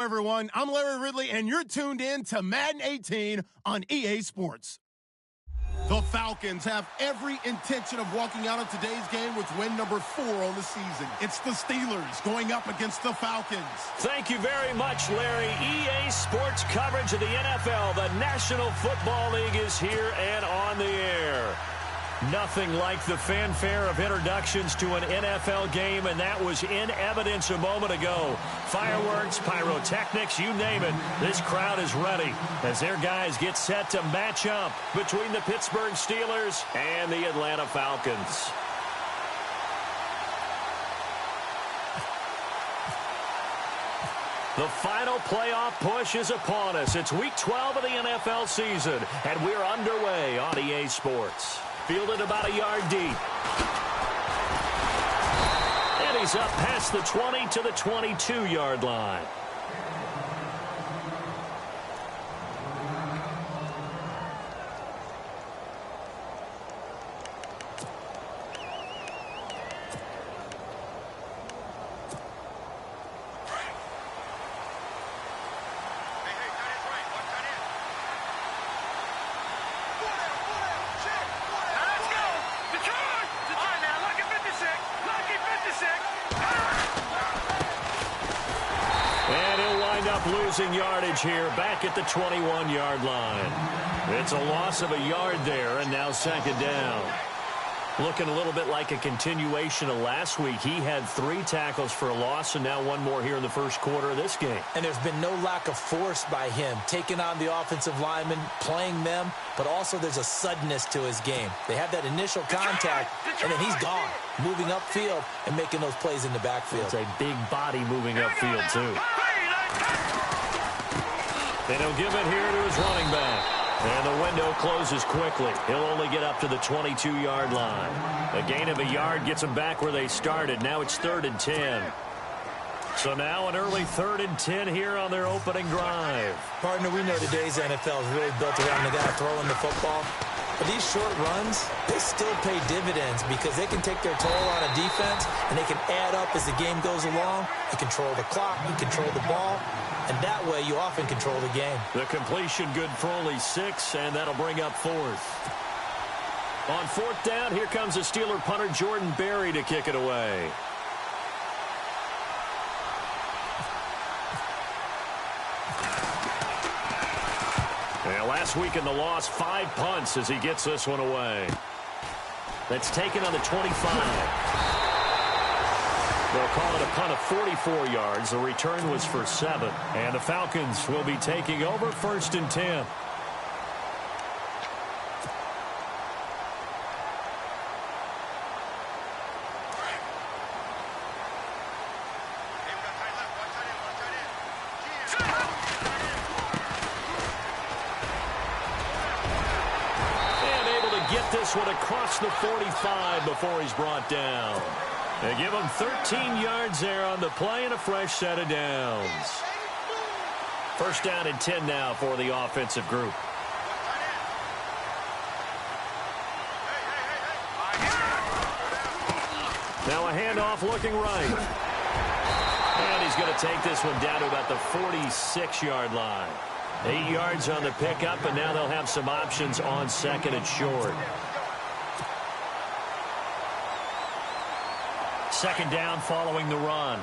Everyone, I'm Larry Ridley, and you're tuned in to Madden 18 on EA Sports. The Falcons have every intention of walking out of today's game with win number 4 on the season. It's the Steelers going up against the Falcons. Thank you very much, Larry. EA Sports coverage of the NFL. The National Football League is here and on the air. Nothing like the fanfare of introductions to an NFL game, and that was in evidence a moment ago. Fireworks, pyrotechnics, you name it. This crowd is ready as their guys get set to match up between the Pittsburgh Steelers and the Atlanta Falcons. The final playoff push is upon us. It's week 12 of the NFL season, and we're underway on EA Sports. Fielded about a yard deep. And he's up past the 20 to the 22-yard line. Losing yardage here back at the 21-yard line. It's a loss of a yard there, and now second down. Looking a little bit like a continuation of last week. He had 3 tackles for a loss, and now 1 more here in the first quarter of this game. And there's been no lack of force by him, taking on the offensive linemen, playing them, but also there's a suddenness to his game. They have that initial contact, and then he's gone, moving upfield and making those plays in the backfield. It's a big body moving upfield, too. And he'll give it here to his running back. And the window closes quickly. He'll only get up to the 22-yard line. A gain of a yard gets him back where they started. Now it's 3rd and 10. So now an early 3rd and 10 here on their opening drive. Partner, we know today's NFL is really built around the guy throwing the football. But these short runs, they still pay dividends because they can take their toll on a defense, and they can add up as the game goes along. You control the clock, you control the ball, and that way you often control the game. The completion good for only 6, and that'll bring up 4th. On 4th down, here comes the Steeler punter Jordan Berry to kick it away. And last week in the loss, 5 punts as he gets this one away. That's taken on the 25. They'll call it a punt of 44 yards. The return was for 7. And the Falcons will be taking over 1st and 10. And able to get this one across the 45 before he's brought down. They give him 13 yards there on the play and a fresh set of downs. 1st down and 10 now for the offensive group. Now a handoff looking right. And he's going to take this one down to about the 46-yard line. 8 yards on the pickup, and now they'll have some options on 2nd and short. 2nd down following the run.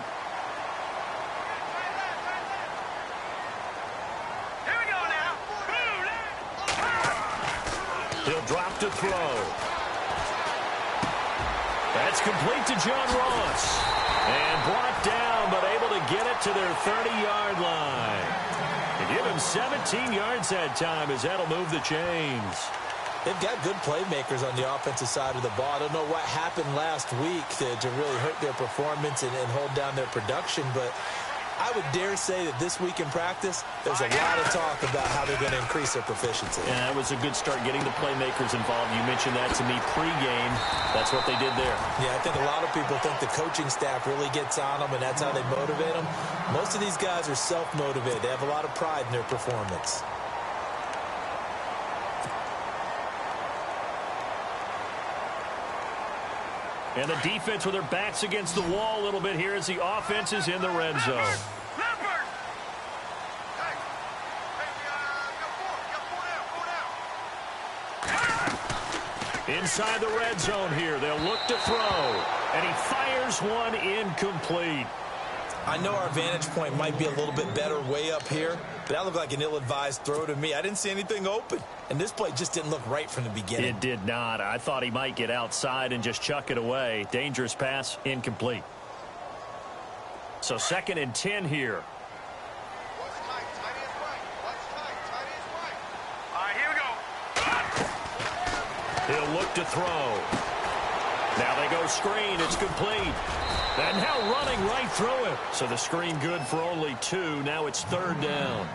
Here we go now. He'll drop to throw. That's complete to John Ross. And brought down, but able to get it to their 30-yard line. And give him 17 yards that time as that'll move the chains. They've got good playmakers on the offensive side of the ball. I don't know what happened last week to really hurt their performance and hold down their production, but I would dare say that this week in practice, there's a lot of talk about how they're going to increase their proficiency. Yeah, that was a good start getting the playmakers involved. You mentioned that to me pregame. That's what they did there. Yeah, I think a lot of people think the coaching staff really gets on them, and that's how they motivate them. Most of these guys are self-motivated. They have a lot of pride in their performance. And the defense with their backs against the wall a little bit here as the offense is in the red zone. Inside the red zone here. They'll look to throw. And he fires one incomplete. I know our vantage point might be a little bit better way up here, but that looked like an ill-advised throw to me. I didn't see anything open, and this play just didn't look right from the beginning. It did not. I thought he might get outside and just chuck it away. Dangerous pass, incomplete. So 2nd and 10 here. He'll look to throw. Now they go screen. It's complete. And now running right through him. So the screen good for only 2. Now it's 3rd down.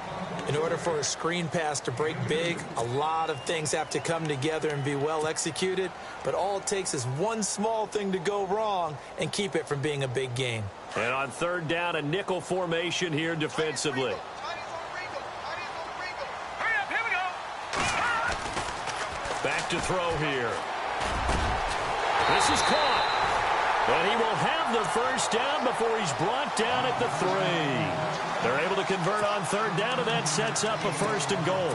In order for a screen pass to break big, a lot of things have to come together and be well executed. But all it takes is one small thing to go wrong and keep it from being a big gain. And on 3rd down, a nickel formation here defensively. Back to throw here. This is caught. And he will have the 1st down before he's brought down at the 3. They're able to convert on 3rd down, and that sets up a 1st and goal.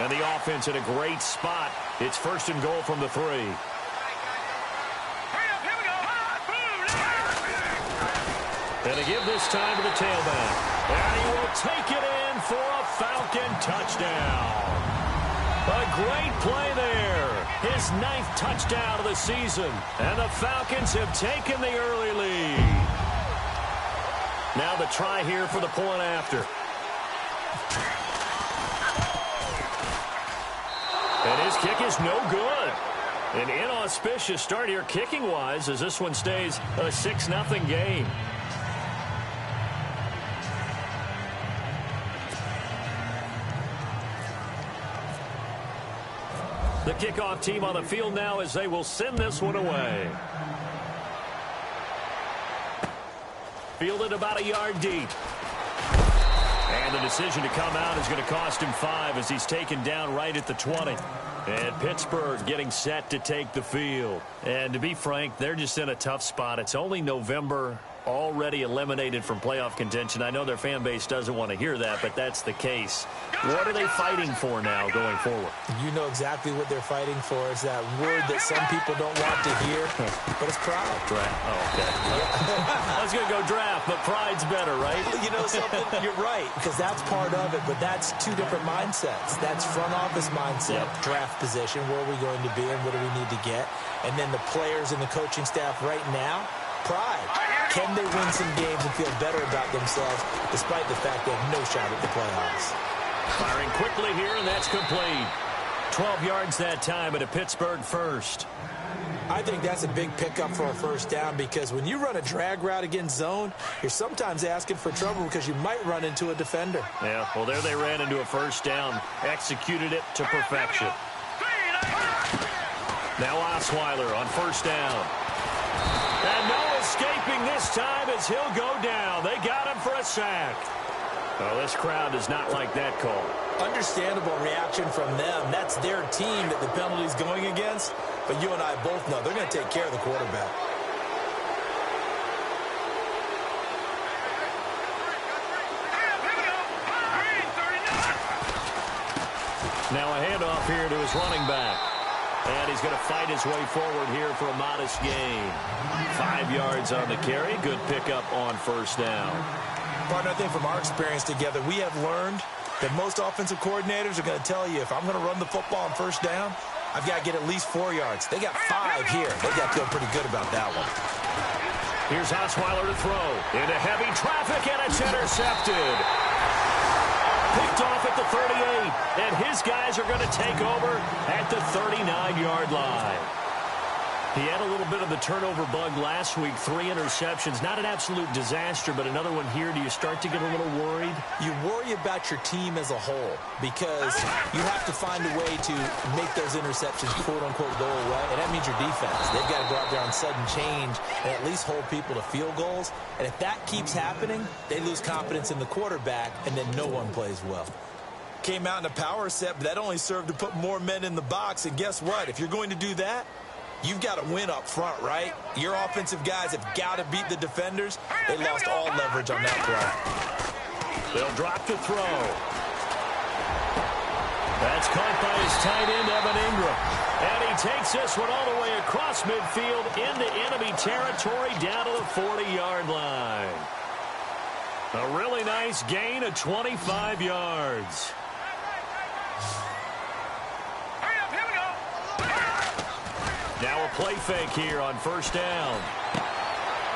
And the offense in a great spot. It's 1st and goal from the 3. And to give this time to the tailback. And he will take it in for a Falcon touchdown. A great play there. His 9th touchdown of the season. And the Falcons have taken the early lead. Now the try here for the point after. And his kick is no good. An inauspicious start here kicking-wise as this one stays a 6-0 game. The kickoff team on the field now as they will send this one away. Fielded about a yard deep. And the decision to come out is going to cost him 5 as he's taken down right at the 20. And Pittsburgh getting set to take the field. And to be frank, they're just in a tough spot. It's only November, already eliminated from playoff contention. I know their fan base doesn't want to hear that, but that's the case. What are they fighting for now going forward? You know exactly what they're fighting for. It's that word that some people don't want to hear, but it's pride. Draft. Oh, okay. I was going to go draft, but pride's better, right? You know something? You're right, because that's part of it, but that's 2 different mindsets. That's front office mindset, draft position, where are we going to be and what do we need to get? And then the players and the coaching staff right now, pride. Can they win some games and feel better about themselves despite the fact they have no shot at the playoffs? Firing quickly here, and that's complete. 12 yards that time at a Pittsburgh 1st. I think that's a big pickup for a 1st down because when you run a drag route against zone, you're sometimes asking for trouble because you might run into a defender. Yeah, well, there they ran into a 1st down. Executed it to perfection. Now Osweiler on 1st down. And no escaping this time as he'll go down. They got him for a sack. Well, this crowd does not like that call. Understandable reaction from them. That's their team that the penalty's going against. But you and I both know they're going to take care of the quarterback. Now a handoff here to his running back. And he's going to fight his way forward here for a modest gain. 5 yards on the carry. Good pickup on 1st down. Partner, I think from our experience together, we have learned that most offensive coordinators are going to tell you if I'm going to run the football on 1st down, I've got to get at least 4 yards. They got 5 here. They got to feel pretty good about that one. Here's Osweiler to throw. Into heavy traffic, and it's intercepted. Picked off at the 38, and his guys are going to take over at the 39-yard line. He had a little bit of the turnover bug last week, 3 interceptions. Not an absolute disaster, but another one here. Do you start to get a little worried? You worry about your team as a whole because you have to find a way to make those interceptions, quote-unquote, go away, and that means your defense. They've got to go out there on sudden change and at least hold people to field goals. And if that keeps happening, they lose confidence in the quarterback, and then no one plays well. Came out in a power set, but that only served to put more men in the box. And guess what? If you're going to do that, you've got to win up front, right? Your offensive guys have got to beat the defenders. They lost all leverage on that play. They'll drop to throw. That's caught by his tight end, Evan Ingram. And he takes this one all the way across midfield into enemy territory down to the 40-yard line. A really nice gain of 25 yards. Now a play fake here on first down.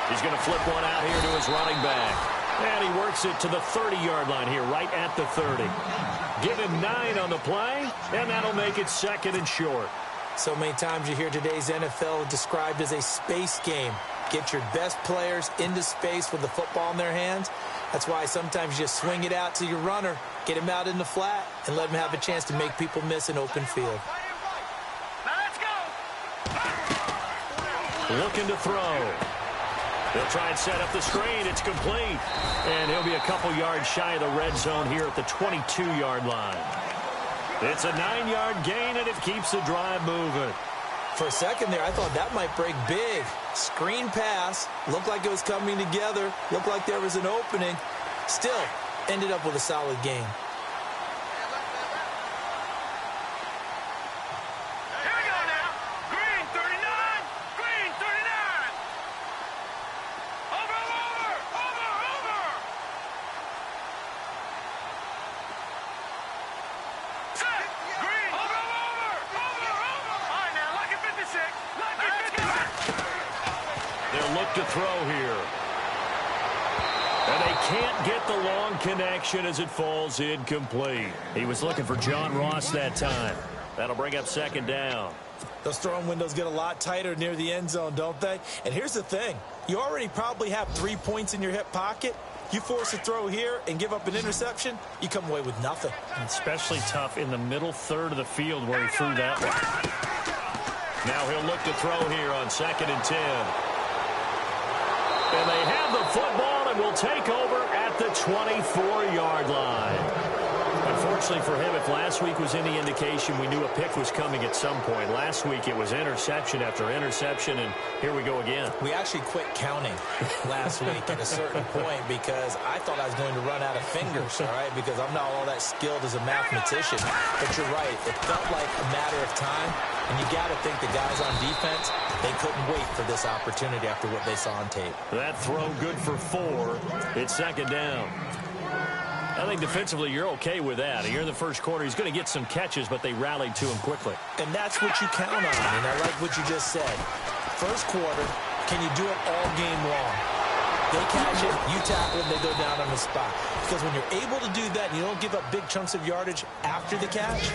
He's going to flip one out here to his running back. And he works it to the 30-yard line here, right at the 30. Give him 9 on the play, and that'll make it second and short. So many times you hear today's NFL described as a space game. Get your best players into space with the football in their hands. That's why sometimes you just swing it out to your runner, get him out in the flat, and let him have a chance to make people miss an open field. Looking to throw. They'll try and set up the screen. It's complete. And he'll be a couple yards shy of the red zone here at the 22-yard line. It's a 9-yard gain, and it keeps the drive moving. For a second there, I thought that might break big. Screen pass. Looked like it was coming together. Looked like there was an opening. Still, ended up with a solid gain. To throw here. And they can't get the long connection as it falls incomplete. He was looking for John Ross that time. That'll bring up second down. Those throwing windows get a lot tighter near the end zone, don't they? And here's the thing. You already probably have 3 points in your hip pocket. You force a throw here and give up an interception, you come away with nothing. Especially tough in the middle third of the field where he threw that one. Now he'll look to throw here on 2nd and 10. And they have the football and will take over at the 24-yard line. Unfortunately for him, if last week was any indication, we knew a pick was coming at some point. Last week it was interception after interception, and here we go again. We actually quit counting last week at a certain point because I thought I was going to run out of fingers, all right, because I'm not all that skilled as a mathematician. But you're right. It felt like a matter of time, and you got to think the guys on defense, they couldn't wait for this opportunity after what they saw on tape. That throw good for 4. It's second down. I think defensively you're okay with that. You're in the first quarter. He's going to get some catches, but they rallied to him quickly. And that's what you count on, and I like what you just said. First quarter, can you do it all game long? They catch it, you tackle it, they go down on the spot. Because when you're able to do that and you don't give up big chunks of yardage after the catch,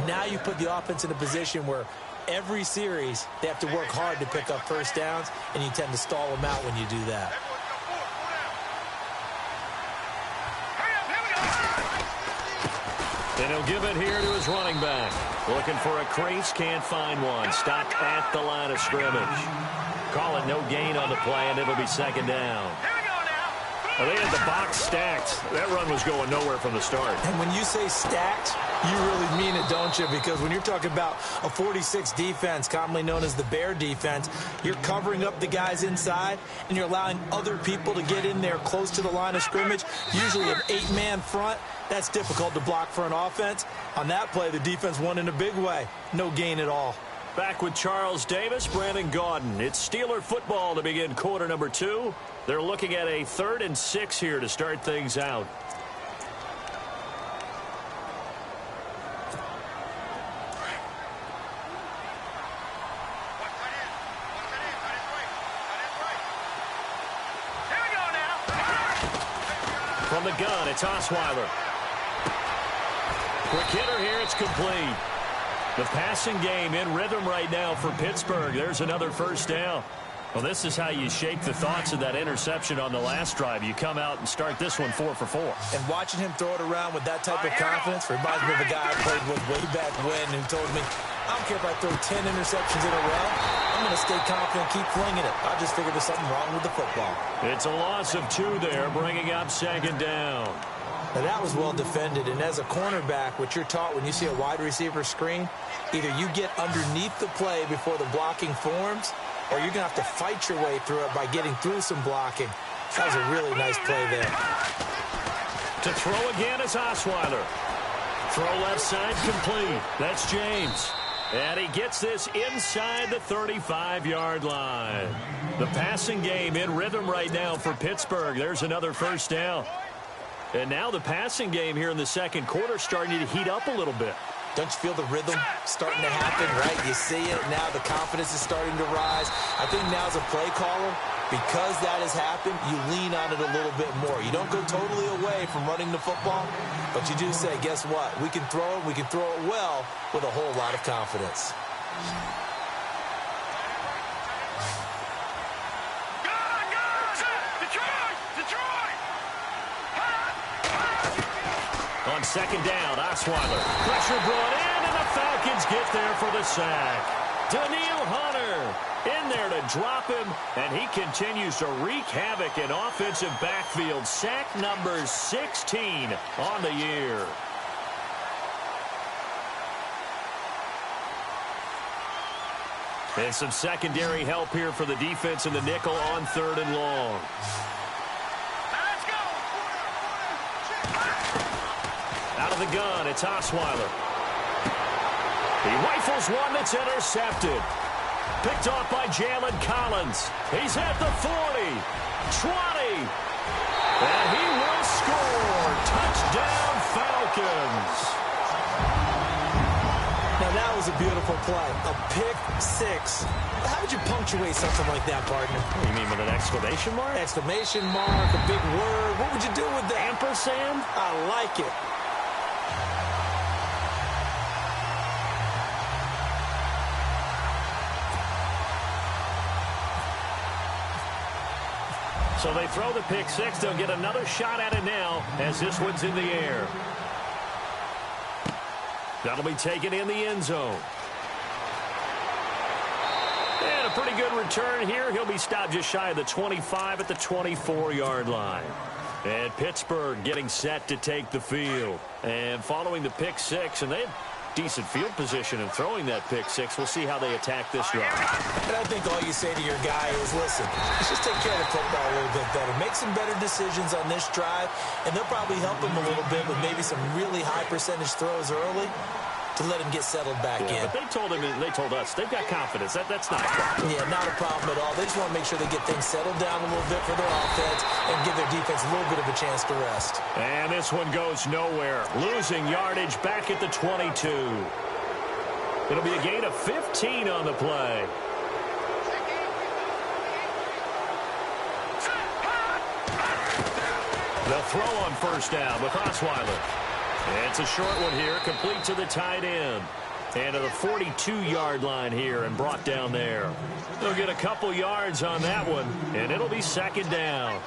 now you put the offense in a position where every series they have to work hard to pick up first downs, and you tend to stall them out when you do that. And he'll give it here to his running back. Looking for a crease, can't find one. Stopped at the line of scrimmage. Call it no gain on the play, and it'll be second down. Well, they had the box stacked. That run was going nowhere from the start. And when you say stacked, you really mean it, don't you? Because when you're talking about a 46 defense, commonly known as the Bear defense, you're covering up the guys inside, and you're allowing other people to get in there close to the line of scrimmage, usually an 8-man front. That's difficult to block for an offense. On that play, the defense won in a big way. No gain at all. Back with Charles Davis, Brandon Gaudin. It's Steeler football to begin quarter number 2. They're looking at a 3rd and 6 here to start things out. From the gun, it's Osweiler. Quick hitter here, it's complete. The passing game in rhythm right now for Pittsburgh. There's another first down. Well, this is how you shake the thoughts of that interception on the last drive. You come out and start this one 4 for 4. And watching him throw it around with that type of confidence reminds me of a guy I played with way back when who told me, I don't care if I throw 10 interceptions in a row. I'm going to stay confident, keep flinging it. I just figured there's something wrong with the football. It's a loss of 2 there, bringing up second down. Now, that was well defended, and as a cornerback, what you're taught when you see a wide receiver screen, either you get underneath the play before the blocking forms, or you're going to have to fight your way through it by getting through some blocking. That was a really nice play there. To throw again is Osweiler. Throw left side complete. That's James. And he gets this inside the 35-yard line. The passing game in rhythm right now for Pittsburgh. There's another first down. And now the passing game here in the second quarter starting to heat up a little bit. Don't you feel the rhythm starting to happen, right? You see it now. The confidence is starting to rise. I think now as a play caller, because that has happened, you lean on it a little bit more. You don't go totally away from running the football, but you do say, guess what? We can throw it. We can throw it well with a whole lot of confidence. On second down, Osweiler. Pressure brought in, and the Falcons get there for the sack. Daniil Hunter in there to drop him, and he continues to wreak havoc in offensive backfield. Sack number 16 on the year. And some secondary help here for the defense in the nickel on 3rd and long. Out of the gun, it's Osweiler. He rifles one that's intercepted. Picked off by Jalen Collins. He's at the 40, 20, and he will score. Touchdown, Falcons. Now, that was a beautiful play. A pick six. How would you punctuate something like that, partner? You mean with an exclamation mark? Exclamation mark, a big word. What would you do with that? Ampersand? I like it. So they throw the pick six. They'll get another shot at it now as this one's in the air. That'll be taken in the end zone. And a pretty good return here. He'll be stopped just shy of the 25 at the 24-yard line. And Pittsburgh getting set to take the field. And following the pick six, and they have decent field position in throwing that pick six. We'll see how they attack this drive. And I think all you say to your guy is, listen, let's just take care of the football a little bit better. Make some better decisions on this drive, and they'll probably help him a little bit with maybe some really high percentage throws early to let him get settled back in. But they told us they've got confidence. That's not a problem. Yeah, not a problem at all. They just want to make sure they get things settled down a little bit for their offense and give their defense a little bit of a chance to rest. And this one goes nowhere. Losing yardage back at the 22. It'll be a gain of 15 on the play. The throw on first down with Osweiler. It's a short one here, complete to the tight end. And to the 42-yard line here and brought down there. They'll get a couple yards on that one, and it'll be second down.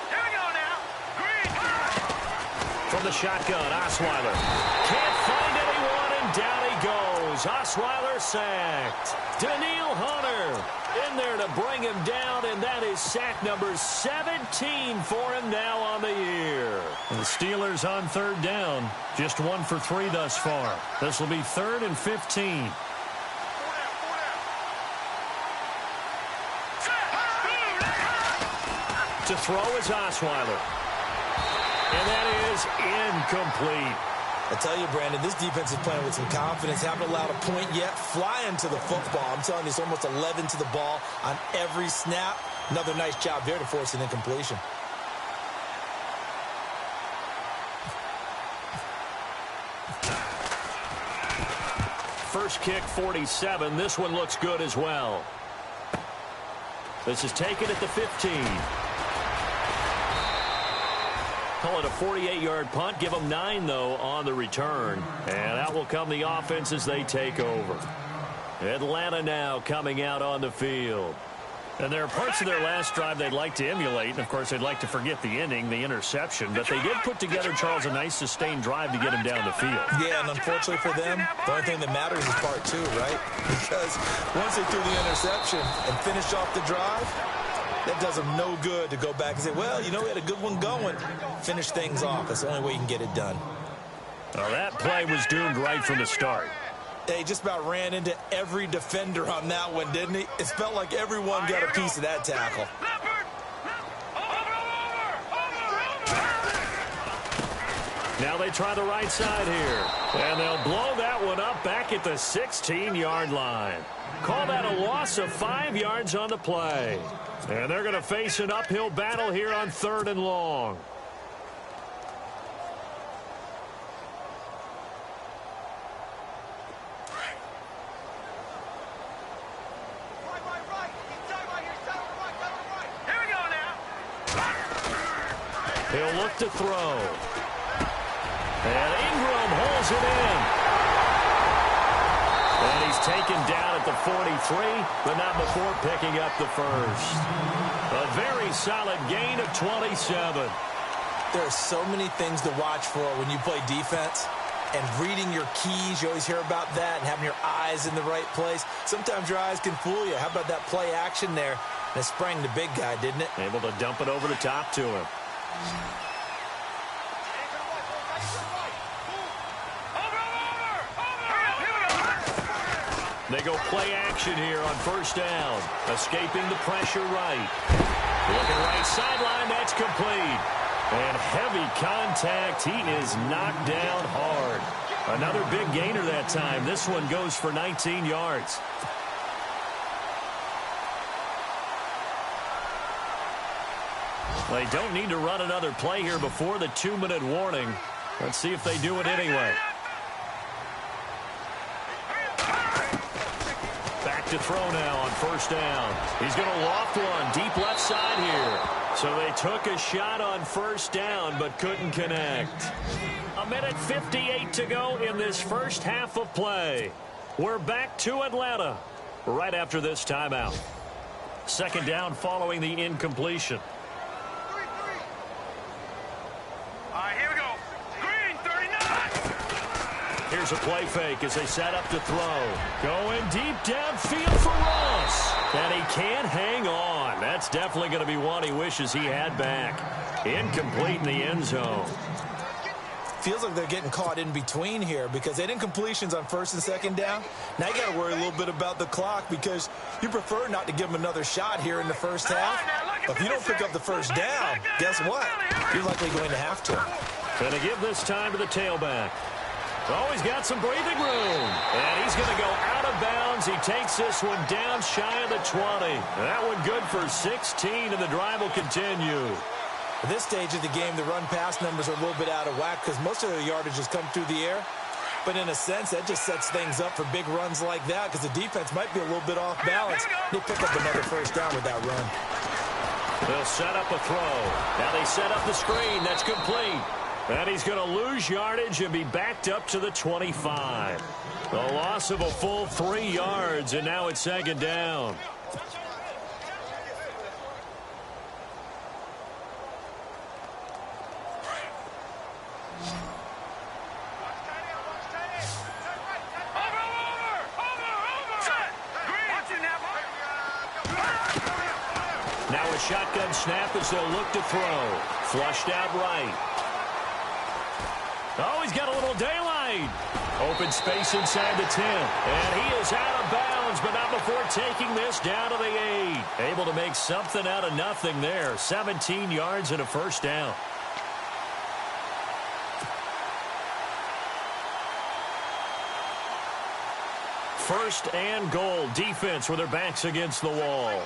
Here we go now. From the shotgun, Osweiler. Can't find anyone, and down he goes. Osweiler sacked. Daniil Hunter in there to bring him down, and that is sack number 17 for him now on the year. The Steelers on third down, just 1 for 3 thus far. This will be 3rd and 15. To throw is Osweiler. And that is incomplete. I tell you, Brandon, this defense is playing with some confidence. Haven't allowed a point yet. Flying to the football. I'm telling you, it's almost 11 to the ball on every snap. Another nice job there to force an incompletion. First kick, 47. This one looks good as well. This is taken at the 15. Call it a 48-yard punt. Give them 9, though, on the return. And out will come the offense as they take over. Atlanta now coming out on the field. And there are parts of their last drive they'd like to emulate. And, of course, they'd like to forget the ending, the interception. But they did put together, Charles, a nice sustained drive to get him down the field. Yeah, and unfortunately for them, the only thing that matters is part 2, right? Because once they threw the interception and finished off the drive, that does them no good to go back and say, well, you know, we had a good one going. Finish things off. That's the only way you can get it done. Well, that play was doomed right from the start. He just about ran into every defender on that one, didn't he? It felt like everyone got a piece of that tackle. Now they try the right side here. And they'll blow that one up back at the 16-yard line. Call that a loss of 5 yards on the play. And they're going to face an uphill battle here on 3rd and long. He'll look to throw. And Ingram holds it in. And he's taken down at the 43, but not before picking up the first. A very solid gain of 27. There are so many things to watch for when you play defense. And reading your keys, you always hear about that, and having your eyes in the right place. Sometimes your eyes can fool you. How about that play action there? And it sprang the big guy, didn't it? Able to dump it over the top to him. They go play action here on 1st down. Escaping the pressure right. Looking right sideline, that's complete. And heavy contact. He is knocked down hard. Another big gainer that time. This one goes for 19 yards. They don't need to run another play here before the 2-minute warning. Let's see if they do it anyway. Back to throw now on 1st down. He's going to loft one deep left side here. So they took a shot on 1st down but couldn't connect. 1:58 to go in this first half of play. We're back to Atlanta right after this timeout. 2nd down following the incompletion. Here's a play fake as they set up to throw. Going deep downfield for Ross. And he can't hang on. That's definitely going to be one he wishes he had back. Incomplete in the end zone. Feels like they're getting caught in between here because they did incompletions on 1st and 2nd down. Now you got to worry a little bit about the clock because you prefer not to give them another shot here in the first half. But if you don't pick up the 1st down, guess what? You're likely going to have to. Going to give this time to the tailback. Oh, he's got some breathing room. And he's going to go out of bounds. He takes this one down shy of the 20. That one good for 16, and the drive will continue. At this stage of the game, the run-pass numbers are a little bit out of whack because most of the yardage has come through the air. But in a sense, that just sets things up for big runs like that because the defense might be a little bit off balance. They pick up another 1st down with that run. They'll set up a throw. Now they set up the screen. That's complete. And he's going to lose yardage and be backed up to the 25. The loss of a full 3 yards, and now it's 2nd down. Now a shotgun snap as they'll look to throw. Flushed out right. Oh, he's got a little daylight. Open space inside the 10. And he is out of bounds, but not before taking this down to the 8. Able to make something out of nothing there. 17 yards and a 1st down. First and goal. Defense with their backs against the wall.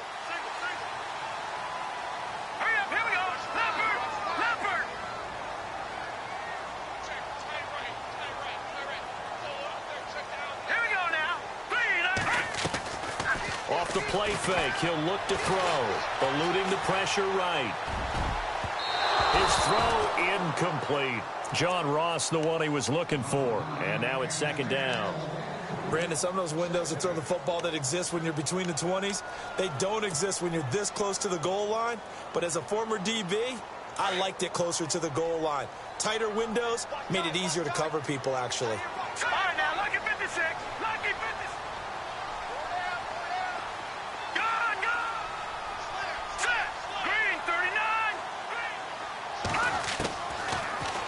The play fake. He'll look to throw. Eluding the pressure right. His throw incomplete. John Ross, the one he was looking for. And now it's 2nd down. Brandon, some of those windows to throw the football that exist when you're between the 20s, they don't exist when you're this close to the goal line. But as a former DB, I liked it closer to the goal line. Tighter windows made it easier to cover people, actually. All right, now, lucky 56. Lucky 56.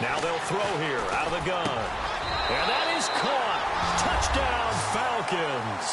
Now they'll throw here out of the gun. And that is caught. Touchdown, Falcons.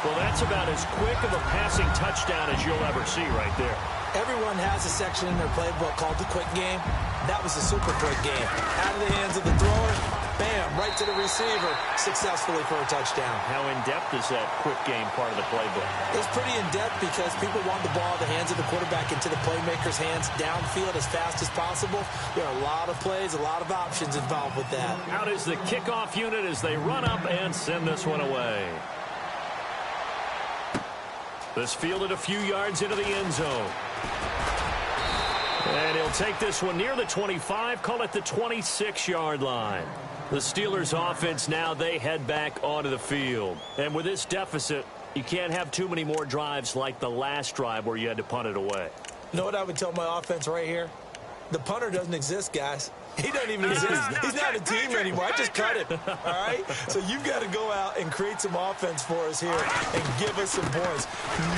Well, that's about as quick of a passing touchdown as you'll ever see right there. Everyone has a section in their playbook called the quick game. That was a super quick game. Out of the hands of the thrower, bam, right to the receiver, successfully for a touchdown. How in-depth is that quick game part of the playbook? It's pretty in-depth because people want the ball in the hands of the quarterback into the playmaker's hands downfield as fast as possible. There are a lot of plays, a lot of options involved with that. Out is the kickoff unit as they run up and send this one away. This fielded a few yards into the end zone. And he'll take this one near the 25, call it the 26-yard line. The Steelers offense now, they head back onto the field. And with this deficit, you can't have too many more drives like the last drive where you had to punt it away. You know what I would tell my offense right here? The punter doesn't exist, guys. He doesn't even exist. He's not a team anymore. I just cut him. All right? So you've got to go out and create some offense for us here and give us some points.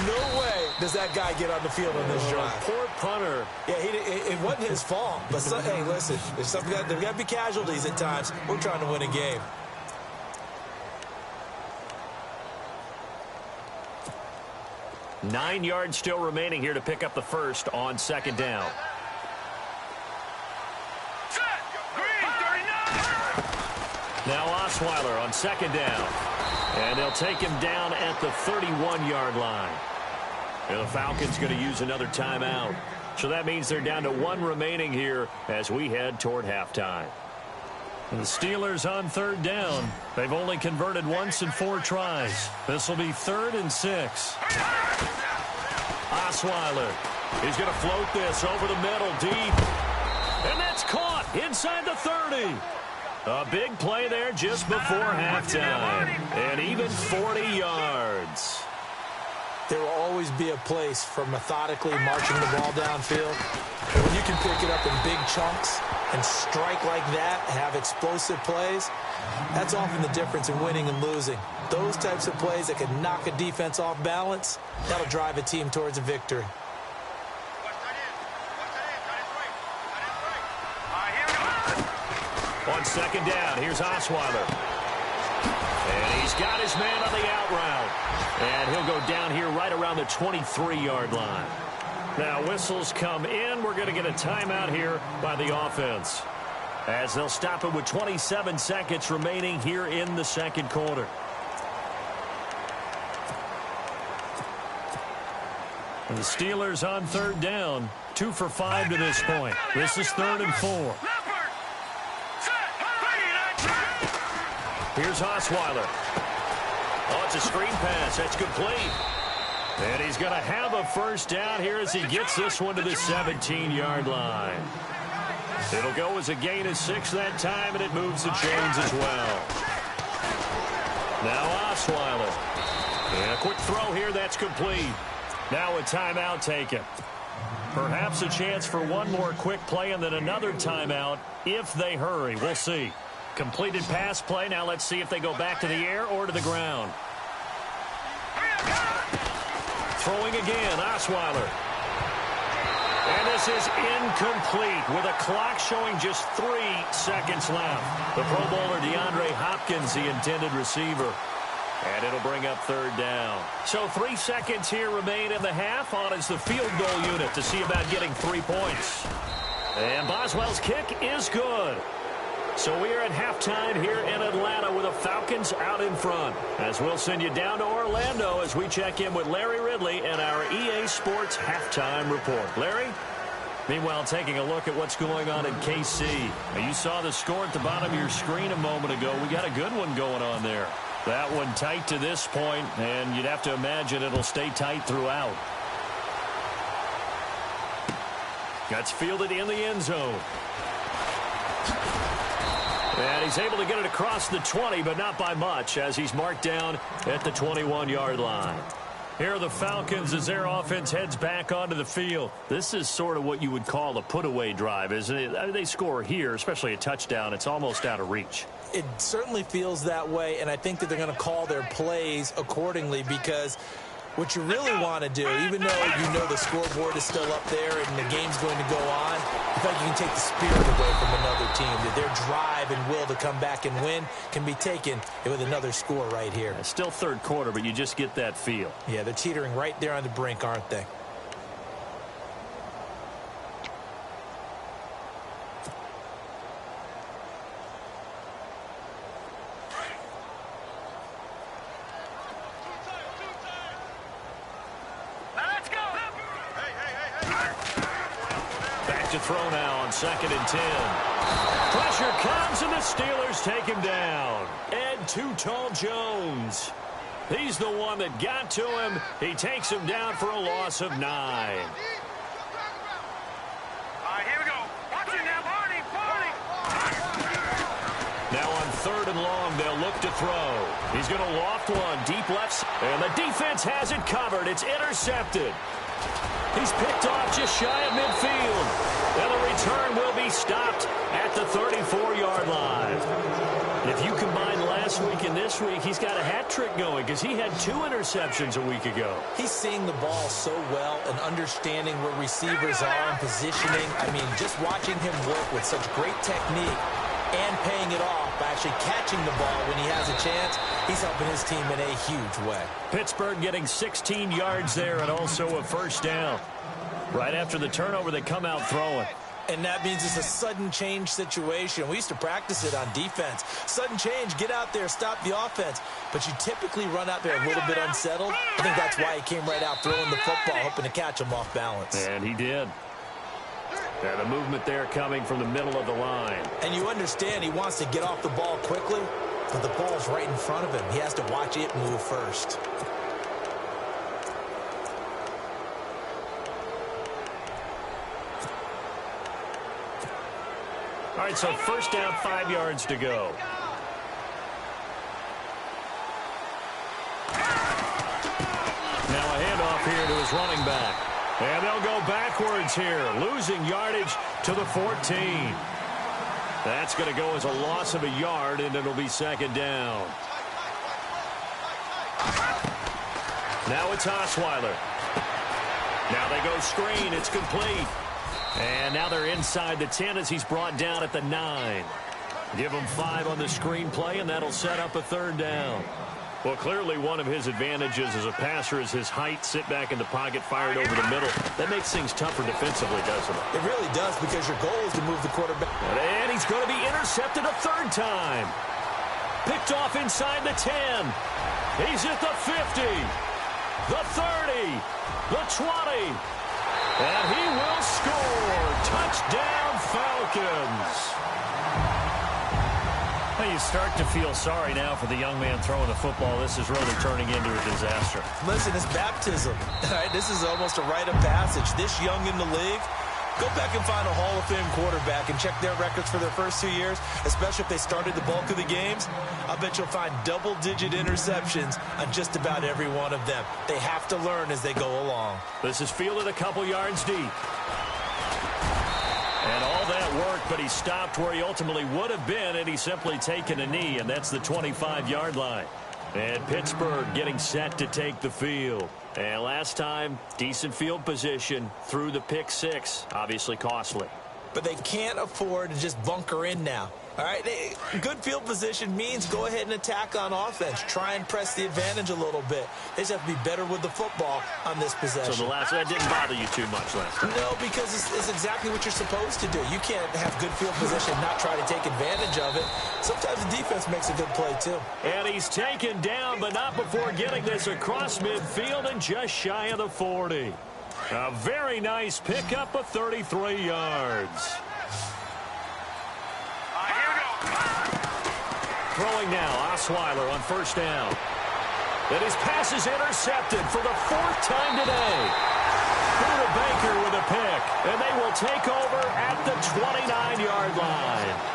No way does that guy get on the field on this drive. Poor punter. Yeah, it wasn't his fault. But, hey, listen, there's got to be casualties at times. We're trying to win a game. Nine yards still remaining here to pick up the first on second down. Now Osweiler on second down. And they'll take him down at the 31-yard line. And the Falcons going to use another timeout. So that means they're down to one remaining here as we head toward halftime. And the Steelers on third down. They've only converted once in 4 tries. This will be 3rd and 6. Osweiler. He's going to float this over the middle deep. And that's caught inside the 30. A big play there just before halftime. And even 40 yards. There will always be a place for methodically marching the ball downfield. When you can pick it up in big chunks and strike like that, have explosive plays, that's often the difference in winning and losing. Those types of plays that can knock a defense off balance, that'll drive a team towards a victory. On second down, here's Osweiler. And he's got his man on the out route. And he'll go down here right around the 23-yard line. Now whistles come in. We're going to get a timeout here by the offense, as they'll stop it with 27 seconds remaining here in the second quarter. And the Steelers on third down, 2 for 5 to this point. This is 3rd and 4. Here's Osweiler. Oh, it's a screen pass. That's complete. And he's going to have a first down here as he gets this one to the 17-yard line. It'll go as a gain of 6 that time, and it moves the chains as well. Now Osweiler. And a quick throw here. That's complete. Now a timeout taken. Perhaps a chance for one more quick play and then another timeout if they hurry. We'll see. Completed pass play. Now let's see if they go back to the air or to the ground. Throwing again, Osweiler. And this is incomplete with a clock showing just 3 seconds left. The Pro Bowler DeAndre Hopkins, the intended receiver. And it'll bring up third down. So 3 seconds here remain in the half. On is the field goal unit to see about getting 3 points. And Boswell's kick is good. So we are at halftime here in Atlanta with the Falcons out in front. As we'll send you down to Orlando as we check in with Larry Ridley and our EA Sports Halftime Report. Larry? Meanwhile, taking a look at what's going on in KC. Now, you saw the score at the bottom of your screen a moment ago. We got a good one going on there. That one tight to this point, and you'd have to imagine it'll stay tight throughout. That's fielded in the end zone. And he's able to get it across the 20, but not by much, as he's marked down at the 21-yard line. Here are the Falcons as their offense heads back onto the field. This is sort of what you would call a put-away drive, isn't it? I mean, they score here, especially a touchdown. It's almost out of reach. It certainly feels that way, and I think that they're going to call their plays accordingly, because what you really want to do, even though you know the scoreboard is still up there and the game's going to go on, in fact, you can take the spirit away from another team. That their drive and will to come back and win can be taken with another score right here. It's still third quarter, but you just get that feel. Yeah, they're teetering right there on the brink, aren't they? to throw now on 2nd and 10. Pressure comes, and the Steelers take him down. Ed Too Tall Jones. He's the one that got to him. He takes him down for a loss of 9. All right, here we go. Watch it now, Barney. Now on 3rd and long, they'll look to throw. He's going to loft one deep left, and the defense has it covered. It's intercepted. He's picked off just shy of midfield. And the return will be stopped at the 34-yard line. If you combine last week and this week, he's got a hat trick going because he had 2 interceptions a week ago. He's seeing the ball so well and understanding where receivers are and positioning. I mean, just watching him work with such great technique and paying it off by actually catching the ball when he has a chance, he's helping his team in a huge way. Pittsburgh getting 16 yards there and also a first down. Right after the turnover, they come out throwing. And that means it's a sudden change situation. We used to practice it on defense. Sudden change, get out there, stop the offense. But you typically run out there a little bit unsettled. I think that's why he came right out throwing the football, hoping to catch him off balance. And he did. And a movement there coming from the middle of the line. And you understand he wants to get off the ball quickly, but the ball's right in front of him. He has to watch it move first. All right, so first down, 5 yards to go. Now a handoff here to his running back. And they'll go backwards here, losing yardage to the 14. That's going to go as a loss of a yard, and it'll be 2nd down. Now it's Osweiler. Now they go screen. It's complete. And now they're inside the 10 as he's brought down at the 9. Give him 5 on the screen play, and that'll set up a 3rd down. Well, clearly one of his advantages as a passer is his height, sit back in the pocket, fired over the middle. That makes things tougher defensively, doesn't it? It really does, because your goal is to move the quarterback. And he's going to be intercepted a 3rd time. Picked off inside the 10. He's at the 50, the 30, the 20. And he will score. Touchdown, Falcons. Well, you start to feel sorry now for the young man throwing the football. This is really turning into a disaster. Listen, it's baptism. All right, this is almost a rite of passage. This young in the league, go back and find a Hall of Fame quarterback and check their records for their first 2 years, especially if they started the bulk of the games. I bet you'll find double-digit interceptions on just about every one of them. They have to learn as they go along. This is fielded a couple yards deep. And all that work, but he stopped where he ultimately would have been, and he's simply taken a knee, and that's the 25-yard line. And Pittsburgh getting set to take the field. And last time, decent field position through the pick 6, obviously costly. But they can't afford to just bunker in now. All right, good field position means go ahead and attack on offense. Try and press the advantage a little bit. They just have to be better with the football on this possession. So that didn't bother you too much last time? No, because it's exactly what you're supposed to do. You can't have good field position and not try to take advantage of it. Sometimes the defense makes a good play, too. And he's taken down, but not before getting this across midfield and just shy of the 40. A very nice pickup of 33 yards. Throwing now, Osweiler on first down. And his pass is intercepted for the 4th time today. Buda Baker with a pick, and they will take over at the 29-yard line.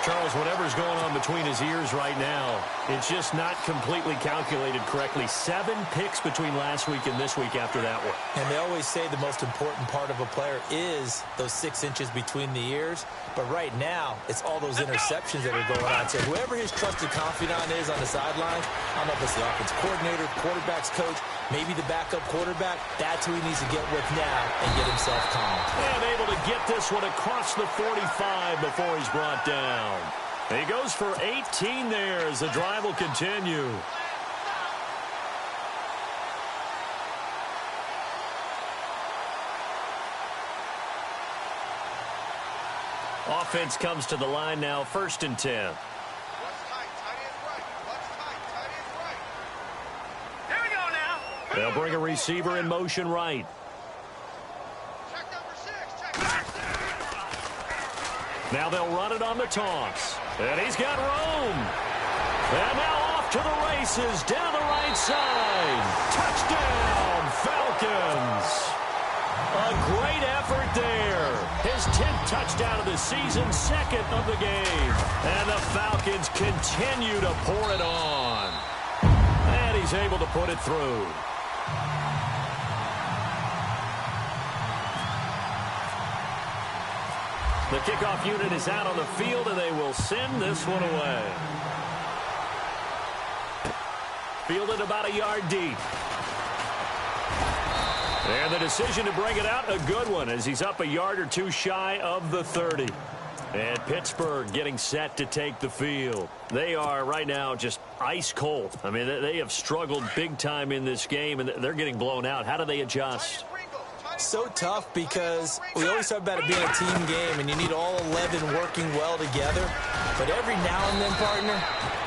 Charles, whatever's going on between his ears right now, it's just not completely calculated correctly. 7 picks between last week and this week after that one. And they always say the most important part of a player is those 6 inches between the ears. But right now, it's all those interceptions that are going on. So whoever his trusted confidant is on the sideline, I don't know if it's the offense coordinator, quarterback's coach, maybe the backup quarterback, that's who he needs to get with now and get himself calm. And able to get this one across the 45 before he's brought down. He goes for 18 there as the drive will continue. Offense comes to the line now, 1st and 10. Here we go now. They'll bring a receiver in motion right. Check number 6. Check. Now they'll run it on the toss. And he's got room. And now off to the races down the right side. Touchdown, Falcons. A great effort there. His 10th touchdown of the season, second of the game. And the Falcons continue to pour it on. And he's able to put it through. The kickoff unit is out on the field, and they will send this one away. Fielded about a yard deep. And the decision to bring it out, a good one, as he's up a yard or two shy of the 30. And Pittsburgh getting set to take the field. They are right now just ice cold. I mean, they have struggled big time in this game, and they're getting blown out. How do they adjust? So tough, because we always talk about it being a team game, and you need all 11 working well together. But every now and then, partner,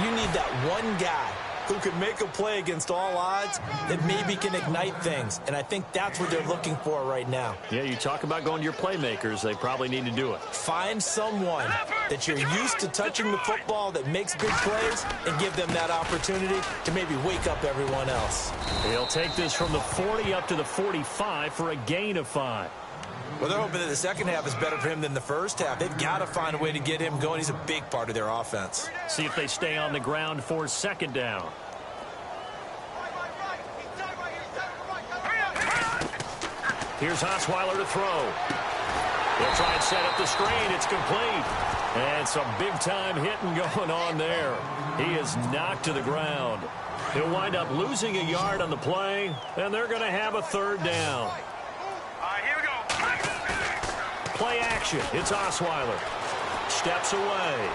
you need that one guy who can make a play against all odds that maybe can ignite things. And I think that's what they're looking for right now. Yeah, you talk about going to your playmakers. They probably need to do it. Find someone that you're used to touching the football that makes big plays and give them that opportunity to maybe wake up everyone else. He'll take this from the 40 up to the 45 for a gain of 5. Well, they're hoping that the second half is better for him than the first half. They've got to find a way to get him going. He's a big part of their offense. See if they stay on the ground for second down. Here's Osweiler to throw. He'll try and set up the screen. It's complete. And some big-time hitting going on there. He is knocked to the ground. He'll wind up losing a yard on the play, and they're going to have a third down. Here we go. Play action. It's Osweiler. Steps away.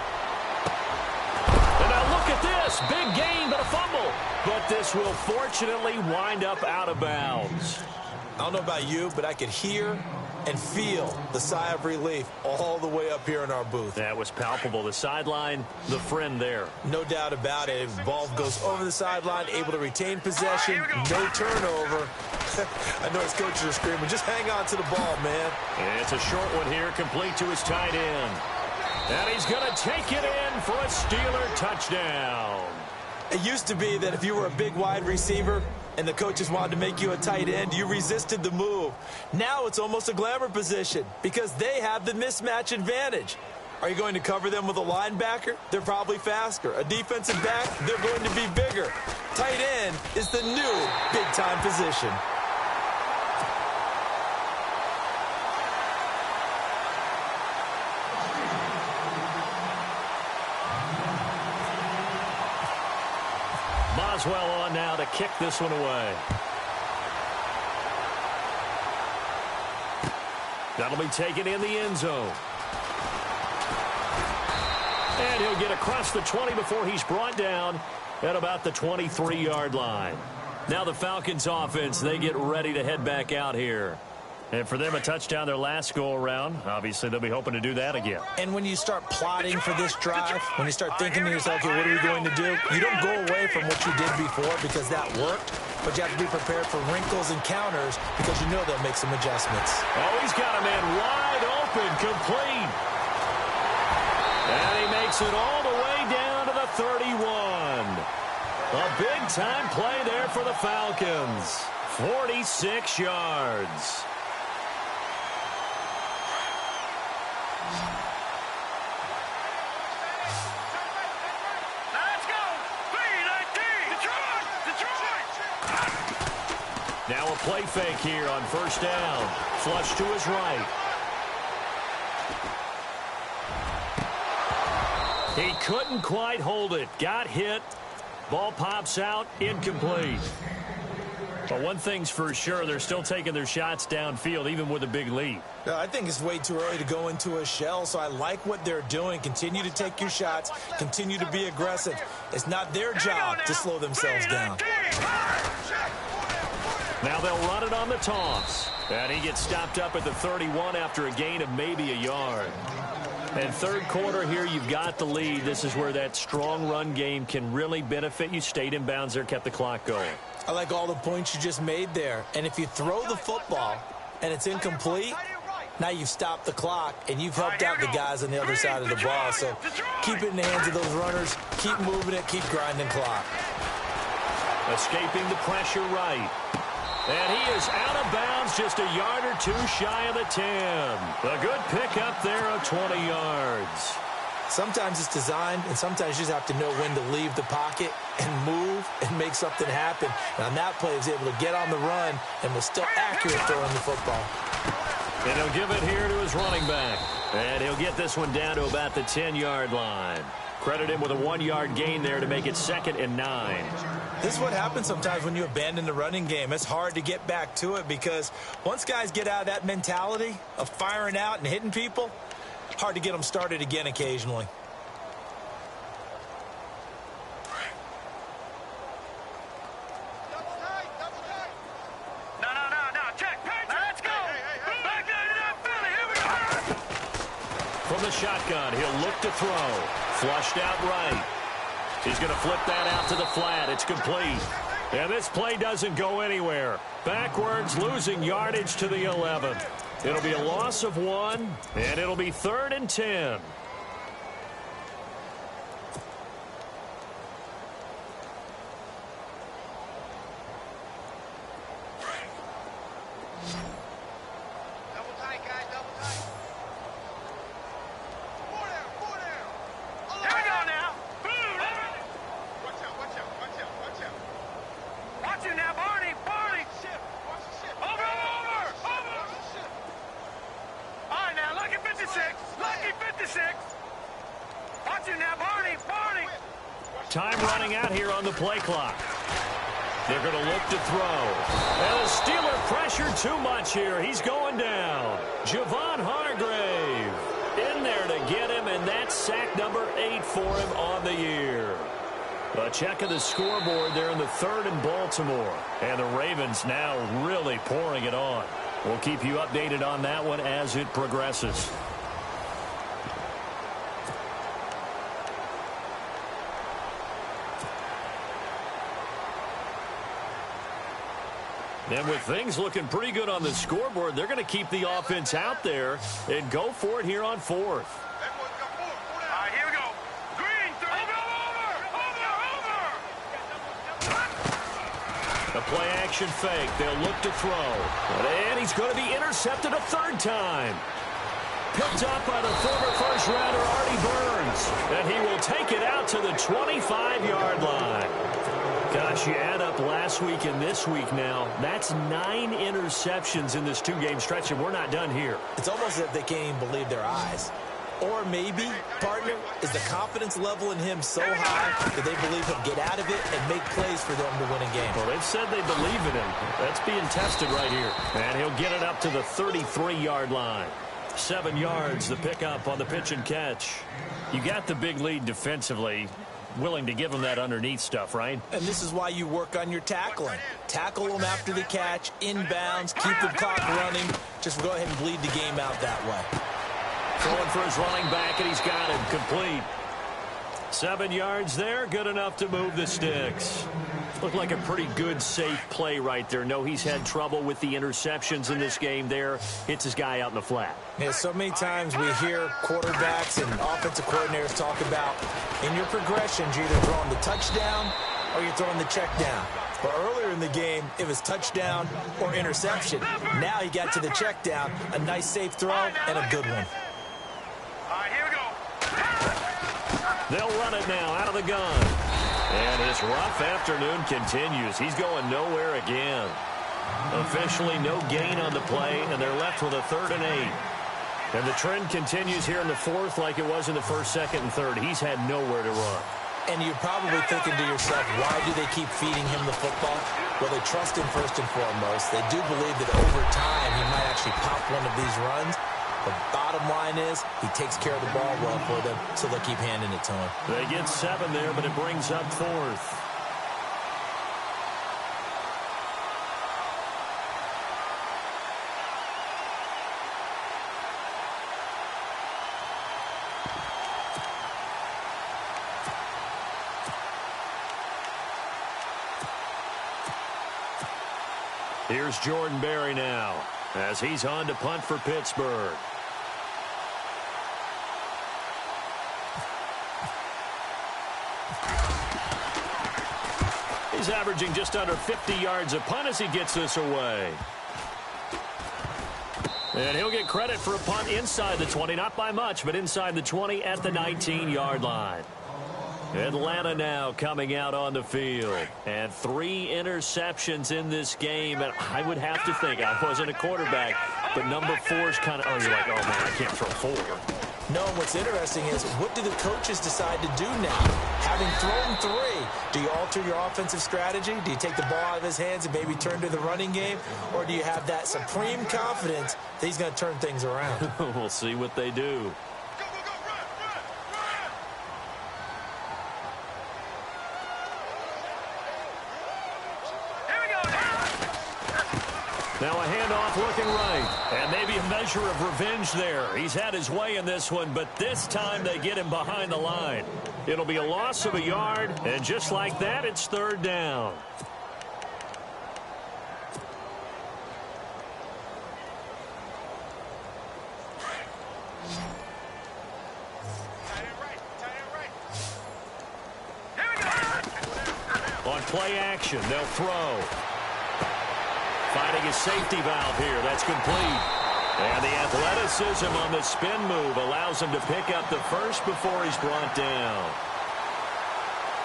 And now look at this. Big gain, but a fumble. But this will fortunately wind up out of bounds. I don't know about you, but I could hear and feel the sigh of relief all the way up here in our booth. That was palpable. The sideline, the friend there. No doubt about it. Ball goes over the sideline, able to retain possession, no turnover. I know his coaches are screaming, just hang on to the ball, man. And it's a short one here, complete to his tight end. And he's going to take it in for a Steeler touchdown. It used to be that if you were a big wide receiver and the coaches wanted to make you a tight end, you resisted the move. Now it's almost a glamour position because they have the mismatch advantage. Are you going to cover them with a linebacker? They're probably faster. A defensive back? They're going to be bigger. Tight end is the new big-time position. Boswell on now to kick this one away. That'll be taken in the end zone. And he'll get across the 20 before he's brought down at about the 23-yard line. Now the Falcons offense, they get ready to head back out here. And for them, a touchdown their last go-around. Obviously, they'll be hoping to do that again. And when you start plotting for this drive, when you start thinking to yourself, okay, what are we going to do? You don't go away from what you did before because that worked, but you have to be prepared for wrinkles and counters because you know they'll make some adjustments. Oh, he's got a man wide open, complete. And he makes it all the way down to the 31. A big-time play there for the Falcons. 46 yards. Now a play fake here on first down. Flush to his right. He couldn't quite hold it. Got hit. Ball pops out. Incomplete. But one thing's for sure, they're still taking their shots downfield, even with a big lead. I think it's way too early to go into a shell, so I like what they're doing. Continue to take your shots. Continue to be aggressive. It's not their job to slow themselves down. Now they'll run it on the toss. And he gets stopped up at the 31 after a gain of maybe a yard. And third quarter here, you've got the lead. This is where that strong run game can really benefit you. Stayed in bounds there, kept the clock going. I like all the points you just made there. And if you throw the football and it's incomplete, Now you've stopped the clock, and you've helped out the guys on the other side of the ball. So keep it in the hands of those runners. Keep moving it. Keep grinding clock. Escaping the pressure right. And he is out of bounds, just a yard or two shy of the 10. A good pickup there of 20 yards. Sometimes it's designed, and sometimes you just have to know when to leave the pocket and move and make something happen. And on that play, he was able to get on the run and was still accurate throwing the football. And he'll give it here to his running back. And he'll get this one down to about the 10-yard line. Credit him with a 1-yard gain there to make it 2nd and 9. This is what happens sometimes when you abandon the running game. It's hard to get back to it because once guys get out of that mentality of firing out and hitting people, hard to get them started again occasionally. From the shotgun, he'll look to throw. Flushed out right. He's going to flip that out to the flat. It's complete. And this play doesn't go anywhere. Backwards, losing yardage to the 11. It'll be a loss of 1, and it'll be 3rd and 10. Time running out here on the play clock. They're going to look to throw. And the Steeler pressure too much here. He's going down. Javon Hargrave in there to get him, and that's sack number 8 for him on the year. A check of the scoreboard there in the 3rd in Baltimore. And the Ravens now really pouring it on. We'll keep you updated on that one as it progresses. And with things looking pretty good on the scoreboard, they're going to keep the offense out there and go for it here on 4th. All right, here we go. Green, over. A play-action fake. They'll look to throw. And he's going to be intercepted a 3rd time. Picked up by the former first-rounder, Artie Burns. And he will take it out to the 25-yard line. Gosh, you add up last week and this week now. That's 9 interceptions in this 2-game stretch, and we're not done here. It's almost as if they can't even believe their eyes. Or maybe, partner, is the confidence level in him so high that they believe he'll get out of it and make plays for them to win a game. Well, they've said they believe in him. That's being tested right here. And he'll get it up to the 33-yard line. 7 yards, the pickup on the pitch and catch. You got the big lead defensively. Willing to give them that underneath stuff, right? And this is why you work on your tackling. Tackle them after the catch, inbounds, keep the clock running. Just go ahead and bleed the game out that way. Throwing for his running back, and he's got him complete. 7 yards there, good enough to move the sticks. Looked like a pretty good, safe play right there. No, he's had trouble with the interceptions in this game there. Hits his guy out in the flat. Yeah, so many times we hear quarterbacks and offensive coordinators talk about in your progressions, you're either throwing the touchdown or you're throwing the check down. But earlier in the game, it was touchdown or interception. Now he got to the check down, a nice safe throw, and a good one. All right, here we go. They'll run it now out of the gun. And his rough afternoon continues. He's going nowhere again. Officially no gain on the play, and they're left with a 3rd and 8. And the trend continues here in the 4th like it was in the 1st, 2nd, and 3rd. He's had nowhere to run. And you're probably thinking to yourself, why do they keep feeding him the football? Well, they trust him first and foremost. They do believe that over time he might actually pop one of these runs. The bottom line is he takes care of the ball well for them, so they'll keep handing it to him. They get 7 there, but it brings up 4th. Here's Jordan Berry now. as he's on to punt for Pittsburgh. He's averaging just under 50 yards a punt as he gets this away. And he'll get credit for a punt inside the 20, not by much, but inside the 20 at the 19-yard line. Atlanta now coming out on the field. And 3 interceptions in this game. And I would have to think, I wasn't a quarterback, but number 4's kind of, you're like, oh, man, I can't throw 4. No, what's interesting is, what do the coaches decide to do now? Having thrown 3, do you alter your offensive strategy? Do you take the ball out of his hands and maybe turn to the running game? Or do you have that supreme confidence that he's going to turn things around? We'll see what they do. Now a handoff looking right. And maybe a measure of revenge there. He's had his way in this one, but this time they get him behind the line. It'll be a loss of a yard, and just like that, it's 3rd down. On play action, they'll throw. Finding his safety valve here. That's complete. And the athleticism on the spin move allows him to pick up the first before he's brought down.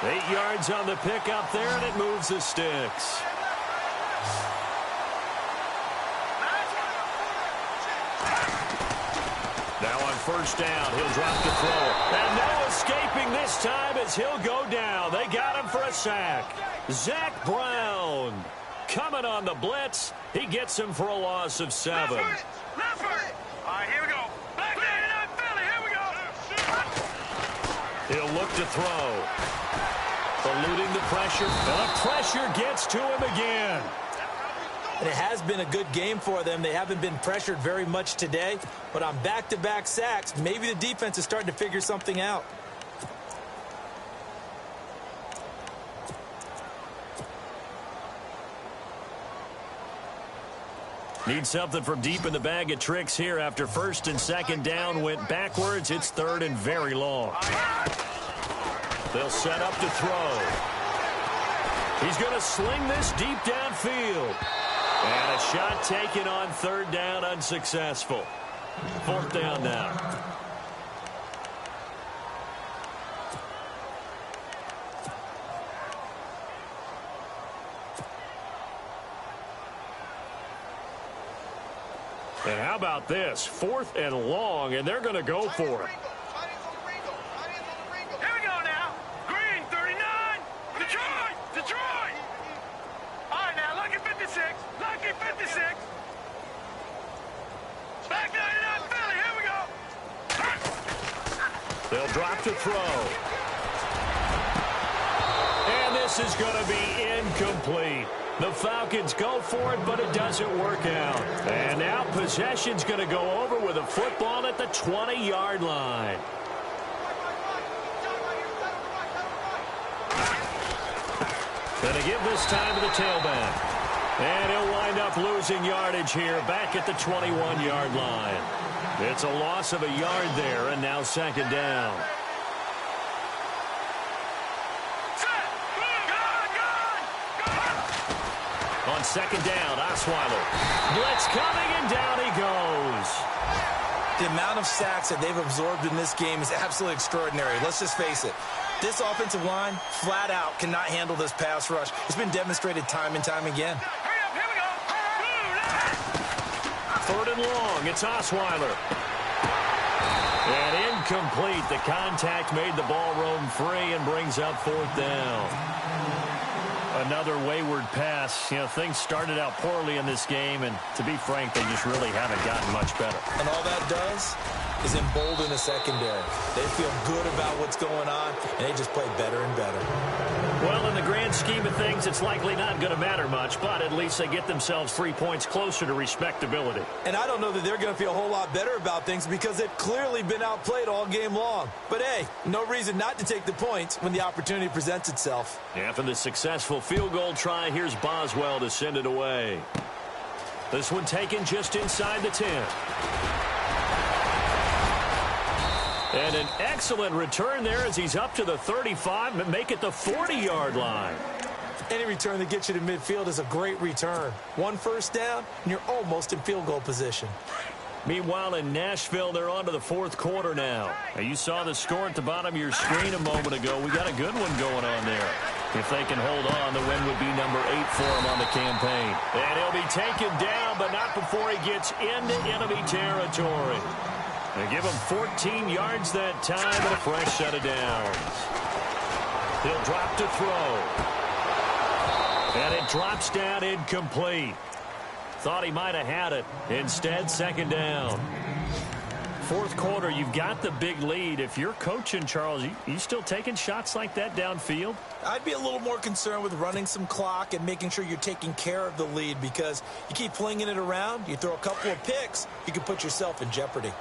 8 yards on the pickup there, and it moves the sticks. Now on 1st down, he'll drop to throw. And no escaping this time as he'll go down. They got him for a sack. Zach Brown coming on the blitz. He gets him for a loss of 7. Left foot. All right, here we go. Back there, Philly. Here we go. He'll look to throw. Eluding the pressure. And the pressure gets to him again. And it has been a good game for them. They haven't been pressured very much today. But on back-to-back sacks, maybe the defense is starting to figure something out. Need something from deep in the bag of tricks here after 1st and 2nd down went backwards. It's 3rd and very long. They'll set up to throw. He's going to sling this deep downfield. And a shot taken on 3rd down, unsuccessful. 4th down now. And how about this? 4th and long, and they're going to go for it. Here we go now. Green, 39. Detroit. All right, now, lucky 56. Lucky 56. Back 99, Philly. Here we go. They'll drop to throw. And this is going to be incomplete. The Falcons go for it, but it doesn't work out. And now possession's going to go over with a football at the 20-yard line. Going to give this time to the tailback. And he'll wind up losing yardage here back at the 21-yard line. It's a loss of a yard there, and now 2nd down. On 2nd down, Osweiler. Blitz coming, and down he goes. The amount of sacks that they've absorbed in this game is absolutely extraordinary. Let's just face it. This offensive line, flat out, cannot handle this pass rush. It's been demonstrated time and time again. Here we go. 3rd and long. It's Osweiler. And incomplete. The contact made the ball roam free and brings up 4th down. Another wayward pass. You know, things started out poorly in this game, and to be frank, they just really haven't gotten much better. And all that does is embolden the secondary. They feel good about what's going on, and they just play better and better. Well, in the grand scheme of things, it's likely not going to matter much, but at least they get themselves 3 points closer to respectability. And I don't know that they're going to feel a whole lot better about things because they've clearly been outplayed all game long. But, hey, no reason not to take the points when the opportunity presents itself. After the successful field goal try, here's Boswell to send it away. This one taken just inside the 10. And an excellent return there as he's up to the 35 and make it the 40-yard line. Any return that gets you to midfield is a great return. One first down, and you're almost in field goal position. Meanwhile, in Nashville, they're on to the fourth quarter now. You saw the score at the bottom of your screen a moment ago. We got a good one going on there. If they can hold on, the win would be number 8 for him on the campaign. And he'll be taken down, but not before he gets into enemy territory. They give him 14 yards that time and a fresh set of downs. He'll drop to throw. And it drops down incomplete. Thought he might have had it. Instead, second down. Fourth quarter, you've got the big lead. If you're coaching, Charles, you still taking shots like that downfield? I'd be a little more concerned with running some clock and making sure you're taking care of the lead, because you keep flinging it around, you throw a couple of picks, you can put yourself in jeopardy.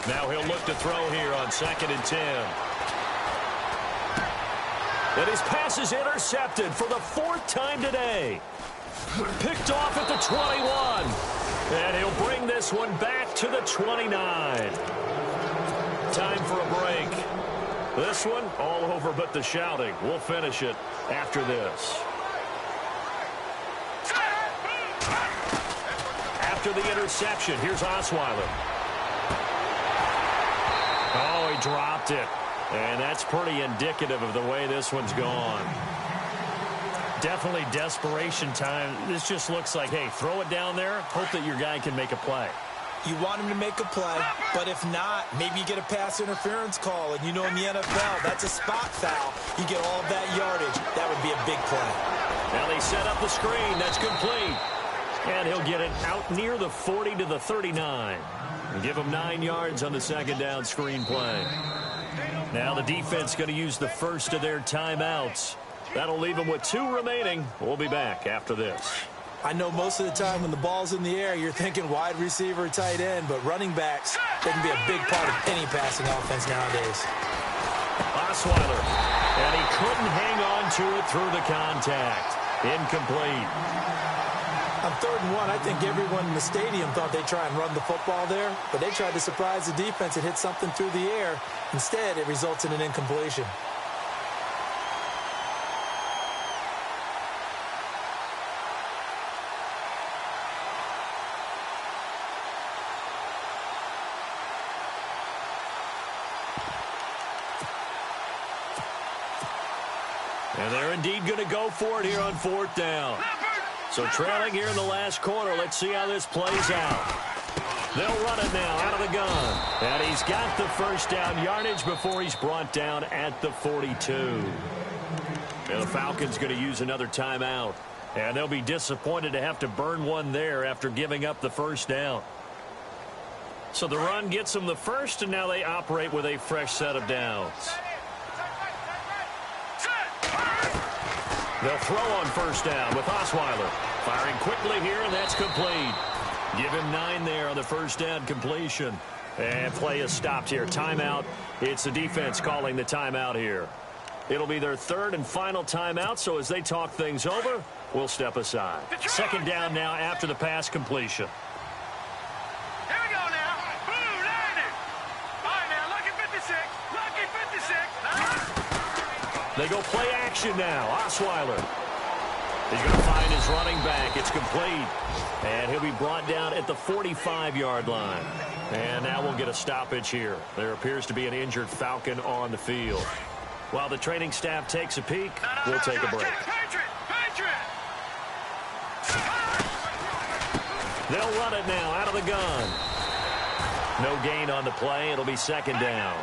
Now he'll look to throw here on 2nd and 10. And his pass is intercepted for the 4th time today. Picked off at the 21. And he'll bring this one back to the 29. Time for a break. This one all over but the shouting. We'll finish it after this. After the interception, here's Osweiler. Oh, he dropped it. And that's pretty indicative of the way this one's gone. Definitely desperation time. This just looks like, hey, throw it down there, hope that your guy can make a play. You want him to make a play, but if not, maybe you get a pass interference call. And you know in the NFL, that's a spot foul. You get all of that yardage. That would be a big play. Now they set up the screen. That's complete. And he'll get it out near the 40 to the 39. And give him 9 yards on the second down screen play. Now the defense going to use the first of their timeouts. That'll leave them with 2 remaining. We'll be back after this. I know most of the time when the ball's in the air, you're thinking wide receiver, tight end, but running backs, they can be a big part of any passing offense nowadays. Osweiler, and he couldn't hang on to it through the contact. Incomplete. On 3rd and 1, I think everyone in the stadium thought they'd try and run the football there, but they tried to surprise the defense and hit something through the air. Instead, it results in an incompletion. And they're indeed going to go for it here on 4th down. So trailing here in the last quarter, let's see how this plays out. They'll run it now out of the gun. And he's got the first down yardage before he's brought down at the 42. And the Falcons going to use another timeout. And they'll be disappointed to have to burn one there after giving up the first down. So the run gets them the first, and now they operate with a fresh set of downs. They'll throw on first down with Osweiler. Firing quickly here, and that's complete. Give him 9 there on the first down completion. And play is stopped here. Timeout. It's the defense calling the timeout here. It'll be their 3rd and final timeout, so as they talk things over, we'll step aside. Second down now after the pass completion. Here we go now. Boom, landed. All right, now, lucky 56. Lucky 56. They go play action now. Osweiler. He's going to find his running back. It's complete. And he'll be brought down at the 45-yard line. And now we'll get a stoppage here. There appears to be an injured Falcon on the field. While the training staff takes a peek, we'll take a break. They'll run it now out of the gun. No gain on the play. It'll be second down.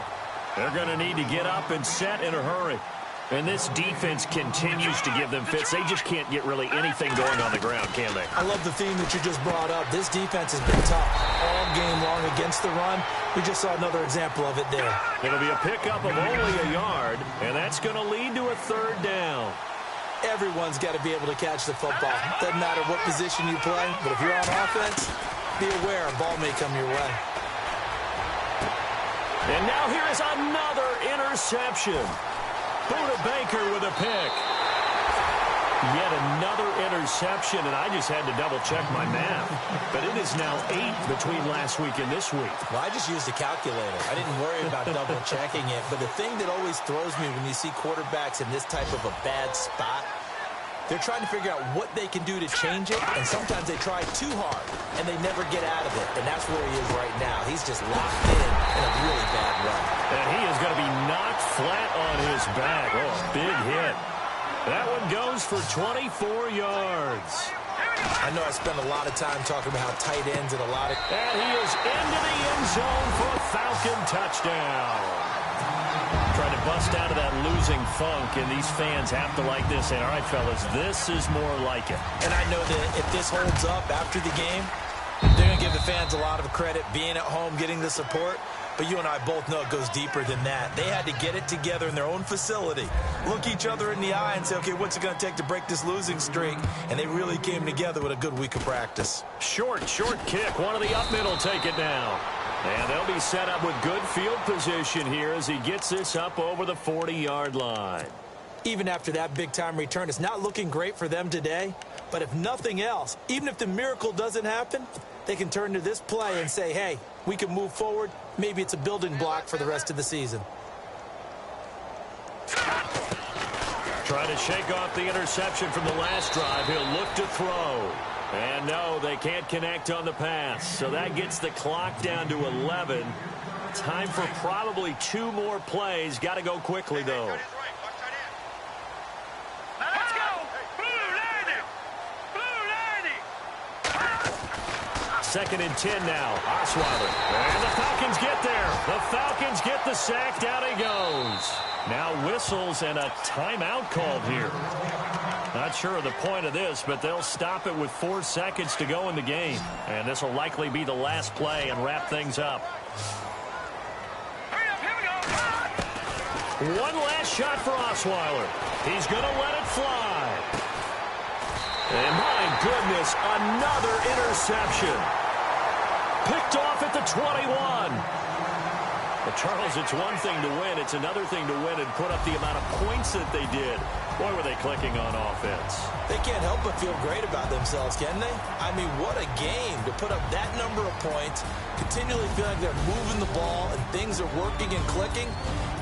They're going to need to get up and set in a hurry. And this defense continues to give them fits. They just can't get really anything going on the ground, can they? I love the theme that you just brought up. This defense has been tough all game long against the run. We just saw another example of it there. It'll be a pickup of only a yard, and that's going to lead to a 3rd down. Everyone's got to be able to catch the football. Doesn't matter what position you play, but if you're on offense, be aware a ball may come your way. And now here is another interception. Buda Baker with a pick. Yet another interception, and I just had to double-check my math. But it is now 8 between last week and this week. Well, I just used a calculator. I didn't worry about double-checking it. But the thing that always throws me when you see quarterbacks in this type of a bad spot, they're trying to figure out what they can do to change it, and sometimes they try too hard, and they never get out of it. And that's where he is right now. He's just locked in a really bad run. And he is going to be knocked flat on his back. Oh, big hit. That one goes for 24 yards. I know I spent a lot of time talking about how tight ends and a lot of... And he is into the end zone for a Falcon touchdown. Trying to bust out of that losing funk, and these fans have to like this. And, all right, fellas, this is more like it. And I know that if this holds up after the game, they're going to give the fans a lot of credit being at home, getting the support. But you and I both know it goes deeper than that. They had to get it together in their own facility, look each other in the eye and say, okay, what's it going to take to break this losing streak? And they really came together with a good week of practice. Short kick. One of the up middle take it down. And they'll be set up with good field position here as he gets this up over the 40-yard line. Even after that big-time return, it's not looking great for them today. But if nothing else, even if the miracle doesn't happen, they can turn to this play and say, hey, we can move forward. Maybe it's a building block for the rest of the season. Trying to shake off the interception from the last drive. He'll look to throw. And no, they can't connect on the pass. So that gets the clock down to 11. Time for probably 2 more plays. Got to go quickly, though. Let's go! Blue landing! Blue landing! 2nd and 10 now. Osweiler. And the Falcons get there. The Falcons get the sack. Down he goes. Now whistles and a timeout called here. Not sure of the point of this, but they'll stop it with 4 seconds to go in the game. And this will likely be the last play and wrap things up. Hurry up, here we go! One last shot for Osweiler. He's going to let it fly. And my goodness, another interception. Picked off at the 21. Well, Charles, it's one thing to win. It's another thing to win and put up the amount of points that they did. Boy, were they clicking on offense. They can't help but feel great about themselves, can they? I mean, what a game to put up that number of points, continually feel like they're moving the ball and things are working and clicking.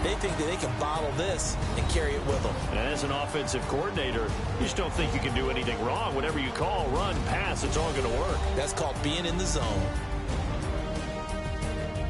They think that they can bottle this and carry it with them. And as an offensive coordinator, you just don't think you can do anything wrong. Whatever you call, run, pass, it's all going to work. That's called being in the zone.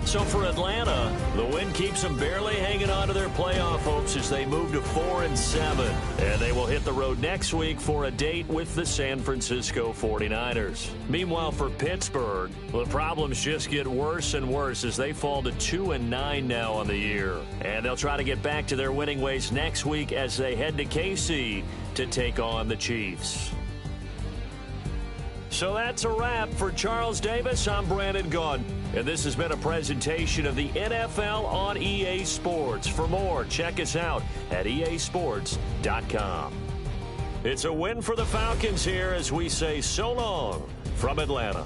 So for Atlanta, the win keeps them barely hanging on to their playoff hopes as they move to 4-7. And they will hit the road next week for a date with the San Francisco 49ers. Meanwhile, for Pittsburgh, the problems just get worse and worse as they fall to 2-9 now on the year. And they'll try to get back to their winning ways next week as they head to KC to take on the Chiefs. So that's a wrap. For Charles Davis, I'm Brandon Gaudin. And this has been a presentation of the NFL on EA Sports. For more, check us out at easports.com. It's a win for the Falcons here as we say so long from Atlanta.